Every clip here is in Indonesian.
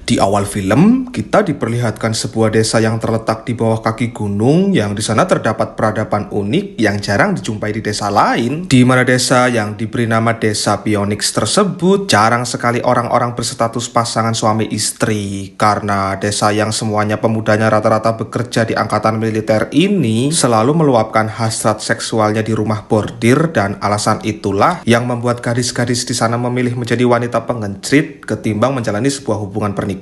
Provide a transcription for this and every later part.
Di awal film, kita diperlihatkan sebuah desa yang terletak di bawah kaki gunung yang di sana terdapat peradaban unik yang jarang dijumpai di desa lain. Di mana desa yang diberi nama Desa Pionix tersebut jarang sekali orang-orang berstatus pasangan suami istri. Karena desa yang semuanya pemudanya rata-rata bekerja di angkatan militer ini selalu meluapkan hasrat seksualnya di rumah bordir, dan alasan itulah yang membuat gadis-gadis di sana memilih menjadi wanita pengencrit ketimbang menjalani sebuah hubungan pernikahan.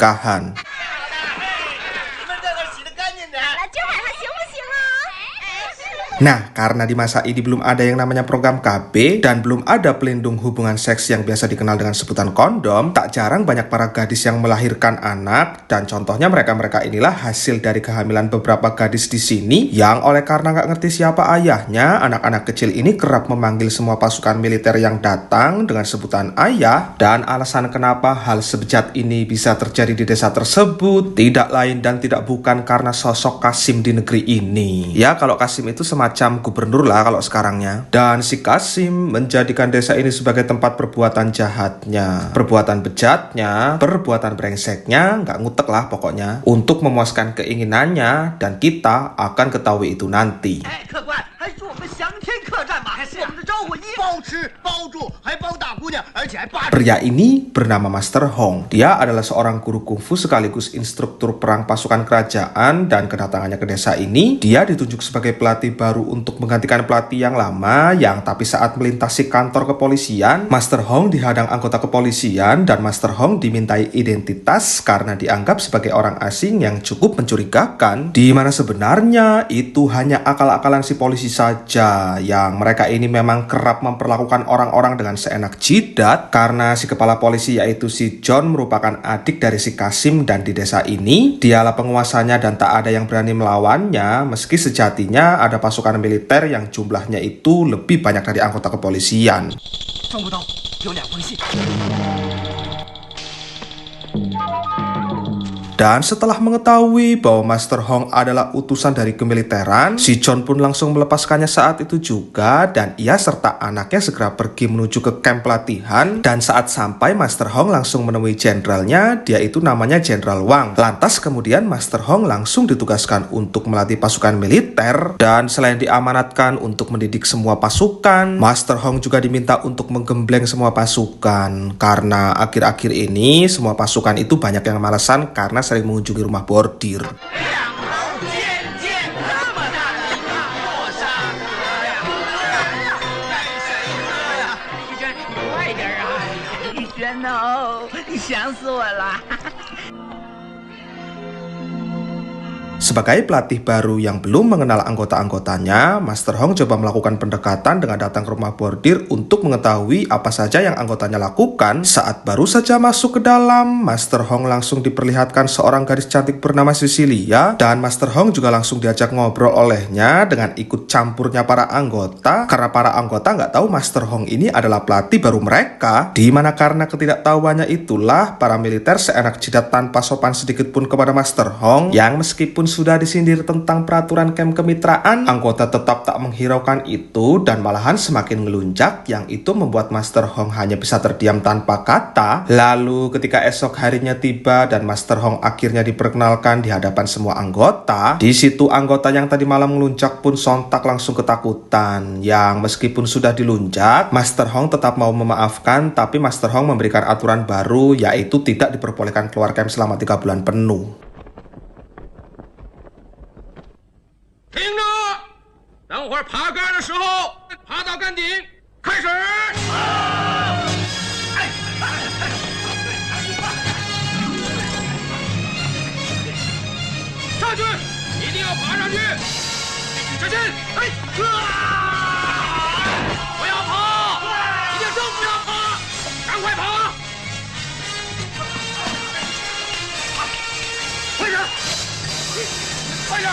Nah, karena di masa ini belum ada yang namanya program KB dan belum ada pelindung hubungan seks yang biasa dikenal dengan sebutan kondom, tak jarang banyak para gadis yang melahirkan anak, dan contohnya mereka-mereka inilah hasil dari kehamilan beberapa gadis di sini yang oleh karena nggak ngerti siapa ayahnya, anak-anak kecil ini kerap memanggil semua pasukan militer yang datang dengan sebutan ayah. Dan alasan kenapa hal sebejat ini bisa terjadi di desa tersebut tidak lain dan tidak bukan karena sosok Kasim di negeri ini. Ya, kalau Kasim itu semacam gubernur lah kalau sekarangnya. Dan si Kasim menjadikan desa ini sebagai tempat perbuatan jahatnya, perbuatan bejatnya, perbuatan brengseknya, nggak ngutek lah pokoknya, untuk memuaskan keinginannya, dan kita akan ketahui itu nanti. Pria ini bernama Master Hong. Dia adalah seorang guru kungfu sekaligus instruktur perang pasukan kerajaan, dan kedatangannya ke desa ini, dia ditunjuk sebagai pelatih baru untuk menggantikan pelatih yang lama tapi saat melintasi kantor kepolisian, Master Hong dihadang anggota kepolisian dan Master Hong dimintai identitas karena dianggap sebagai orang asing yang cukup mencurigakan, di mana sebenarnya itu hanya akal-akalan si polisi saja, yang mereka ini memang kerap memperlakukan orang-orang dengan seenak jidat karena si kepala polisi yaitu si John merupakan adik dari si Kasim, dan di desa ini dialah penguasanya dan tak ada yang berani melawannya, meski sejatinya ada pasukan militer yang jumlahnya itu lebih banyak dari anggota kepolisian. Dan setelah mengetahui bahwa Master Hong adalah utusan dari kemiliteran, si John pun langsung melepaskannya saat itu juga, dan ia serta anaknya segera pergi menuju ke kamp pelatihan. Dan saat sampai, Master Hong langsung menemui jenderalnya, dia itu namanya Jenderal Wang. Lantas kemudian Master Hong langsung ditugaskan untuk melatih pasukan militer, dan selain diamanatkan untuk mendidik semua pasukan, Master Hong juga diminta untuk menggembleng semua pasukan, karena akhir-akhir ini semua pasukan itu banyak yang malesan karena sering mengunjungi rumah bordir. Sebagai pelatih baru yang belum mengenal anggota-anggotanya, Master Hong coba melakukan pendekatan dengan datang ke rumah bordir untuk mengetahui apa saja yang anggotanya lakukan. Saat baru saja masuk ke dalam, Master Hong langsung diperlihatkan seorang gadis cantik bernama Cecilia, dan Master Hong juga langsung diajak ngobrol olehnya dengan ikut campurnya para anggota, karena para anggota nggak tahu Master Hong ini adalah pelatih baru mereka, di mana karena ketidaktahuannya itulah para militer seenak jidat tanpa sopan sedikit pun kepada Master Hong, yang meskipun sudah disindir tentang peraturan camp kemitraan, anggota tetap tak menghiraukan itu dan malahan semakin ngelunjak, yang itu membuat Master Hong hanya bisa terdiam tanpa kata. Lalu ketika esok harinya tiba dan Master Hong akhirnya diperkenalkan di hadapan semua anggota, di situ anggota yang tadi malam ngelunjak pun sontak langsung ketakutan, yang meskipun sudah dilunjak, Master Hong tetap mau memaafkan, tapi Master Hong memberikan aturan baru, yaitu tidak diperbolehkan keluar camp selama 3 bulan penuh. 听着，等会儿爬杆的时候，爬到杆顶，开始。上去，一定要爬上去，使劲，不要跑，一定正不要跑，赶快跑，快点，快点。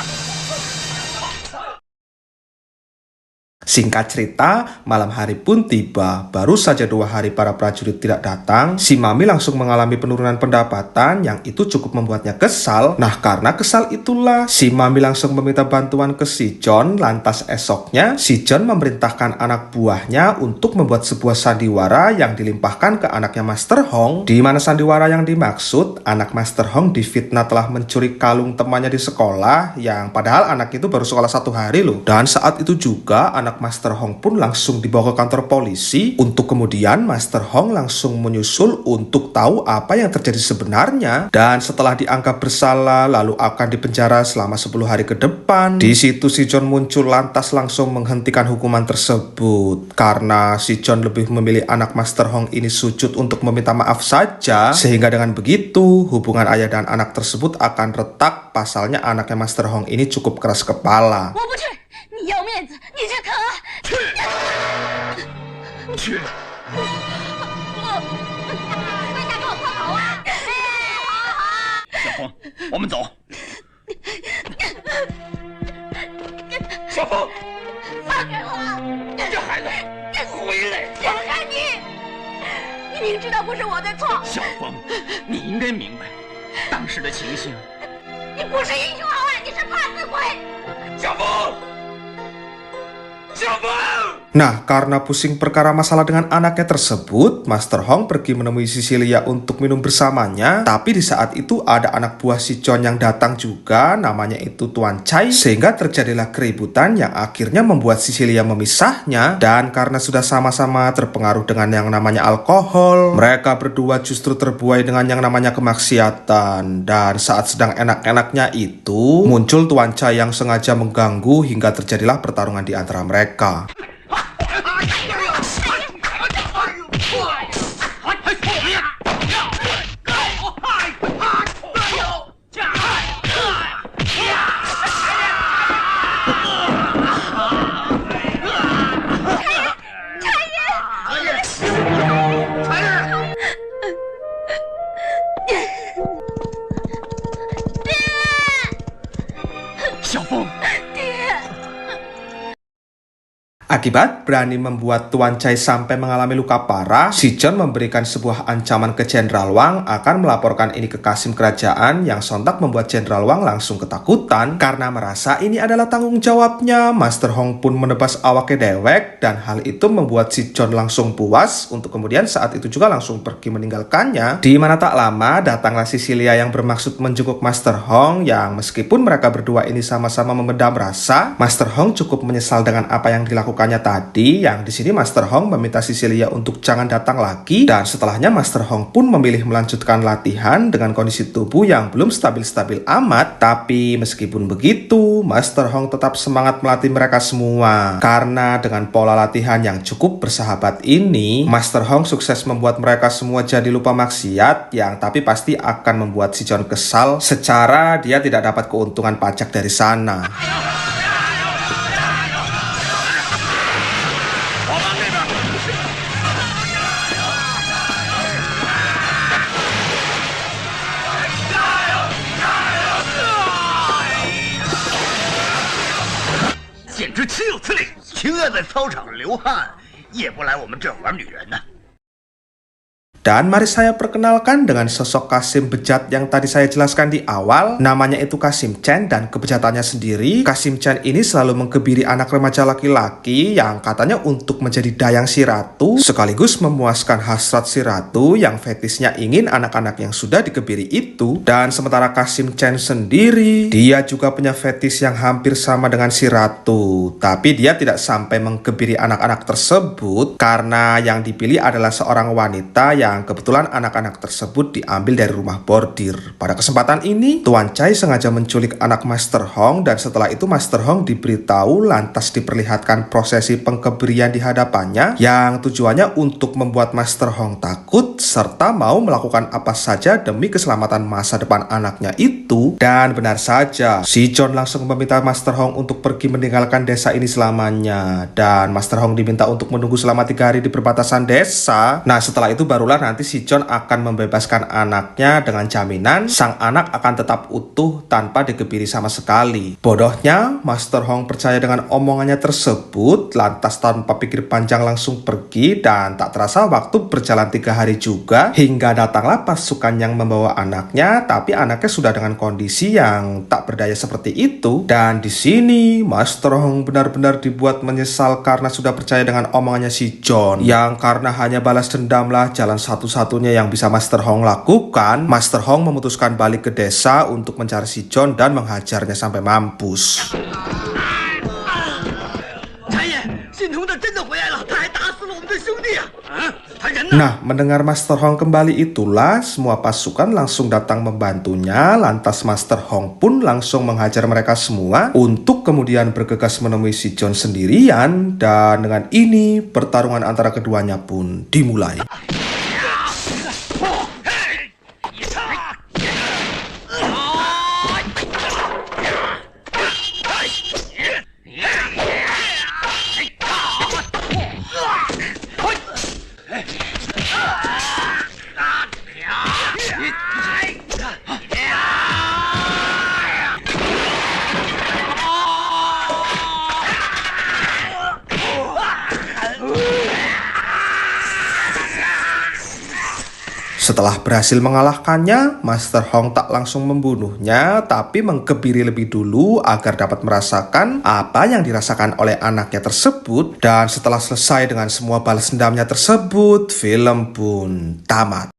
Singkat cerita, malam hari pun tiba. Baru saja 2 hari para prajurit tidak datang, si Mami langsung mengalami penurunan pendapatan yang itu cukup membuatnya kesal. Nah, karena kesal itulah si Mami langsung meminta bantuan ke si John. Lantas esoknya, si John memerintahkan anak buahnya untuk membuat sebuah sandiwara yang dilimpahkan ke anaknya Master Hong, di mana sandiwara yang dimaksud anak Master Hong difitnah telah mencuri kalung temannya di sekolah, yang padahal anak itu baru sekolah 1 hari loh. Dan saat itu juga anak Master Hong pun langsung dibawa ke kantor polisi untuk kemudian Master Hong langsung menyusul untuk tahu apa yang terjadi sebenarnya. Dan setelah dianggap bersalah lalu akan dipenjara selama 10 hari ke depan. Di situ si John muncul lantas langsung menghentikan hukuman tersebut karena si John lebih memilih anak Master Hong ini sujud untuk meminta maaf saja, sehingga dengan begitu hubungan ayah dan anak tersebut akan retak. Pasalnya anaknya Master Hong ini cukup keras kepala. Nah, karena pusing perkara masalah dengan anaknya tersebut, Master Hong pergi menemui Cecilia untuk minum bersamanya. Tapi di saat itu ada anak buah si John yang datang juga, namanya itu Tuan Chai. Sehingga terjadilah keributan yang akhirnya membuat Cecilia memisahnya. Dan karena sudah sama-sama terpengaruh dengan yang namanya alkohol, mereka berdua justru terbuai dengan yang namanya kemaksiatan. Dan saat sedang enak-enaknya itu, muncul Tuan Chai yang sengaja mengganggu hingga terjadilah pertarungan di antara mereka. Akibat berani membuat Tuan Chai sampai mengalami luka parah, si John memberikan sebuah ancaman ke Jenderal Wang akan melaporkan ini ke Kasim kerajaan, yang sontak membuat Jenderal Wang langsung ketakutan karena merasa ini adalah tanggung jawabnya. Master Hong pun menebas awaknya dewek dan hal itu membuat si John langsung puas untuk kemudian saat itu juga langsung pergi meninggalkannya. Di mana tak lama datanglah Cecilia yang bermaksud menjenguk Master Hong, yang meskipun mereka berdua ini sama-sama memendam rasa, Master Hong cukup menyesal dengan apa yang dilakukan tadi, yang di sini Master Hong meminta Cecilia untuk jangan datang lagi, dan setelahnya Master Hong pun memilih melanjutkan latihan dengan kondisi tubuh yang belum stabil-stabil amat. Tapi meskipun begitu, Master Hong tetap semangat melatih mereka semua karena dengan pola latihan yang cukup bersahabat ini, Master Hong sukses membuat mereka semua jadi lupa maksiat, yang tapi pasti akan membuat si John kesal secara dia tidak dapat keuntungan pajak dari sana. Dan mari saya perkenalkan dengan sosok Kasim bejat yang tadi saya jelaskan di awal. Namanya itu Kasim Chen, dan kebejatannya sendiri, Kasim Chen ini selalu mengkebiri anak remaja laki-laki yang katanya untuk menjadi dayang si ratu, sekaligus memuaskan hasrat si ratu yang fetisnya ingin anak-anak yang sudah dikebiri itu. Dan sementara Kasim Chen sendiri, dia juga punya fetis yang hampir sama dengan si ratu, tapi dia tidak sampai mengkebiri anak-anak tersebut karena yang dipilih adalah seorang wanita yang kebetulan anak-anak tersebut diambil dari rumah bordir. Pada kesempatan ini, Tuan Chai sengaja menculik anak Master Hong, dan setelah itu Master Hong diberitahu lantas diperlihatkan prosesi pengkebirian di hadapannya, yang tujuannya untuk membuat Master Hong takut serta mau melakukan apa saja demi keselamatan masa depan anaknya itu. Dan benar saja, si John langsung meminta Master Hong untuk pergi meninggalkan desa ini selamanya, dan Master Hong diminta untuk menunggu selama 3 hari di perbatasan desa. Nah, setelah itu barulah nanti si John akan membebaskan anaknya dengan jaminan sang anak akan tetap utuh tanpa dikebiri sama sekali. Bodohnya, Master Hong percaya dengan omongannya tersebut, lantas tanpa pikir panjang langsung pergi, dan tak terasa waktu berjalan 3 hari juga hingga datanglah pasukan yang membawa anaknya, tapi anaknya sudah dengan kondisi yang tak berdaya seperti itu. Dan di sini Master Hong benar-benar dibuat menyesal karena sudah percaya dengan omongannya si John, yang karena hanya balas dendamlah jalan satu-satunya yang bisa Master Hong lakukan, Master Hong memutuskan balik ke desa untuk mencari si John dan menghajarnya sampai mampus. 柴爷，信童的真的回来了，他还打死了我们的兄弟啊！他人呢？ Nah, mendengar Master Hong kembali itulah semua pasukan langsung datang membantunya. Lantas Master Hong pun langsung menghajar mereka semua untuk kemudian bergegas menemui si John sendirian. Dan dengan ini pertarungan antara keduanya pun dimulai. Setelah berhasil mengalahkannya, Master Hong tak langsung membunuhnya, tapi mengkebiri lebih dulu agar dapat merasakan apa yang dirasakan oleh anaknya tersebut. Dan setelah selesai dengan semua balas dendamnya tersebut, film pun tamat.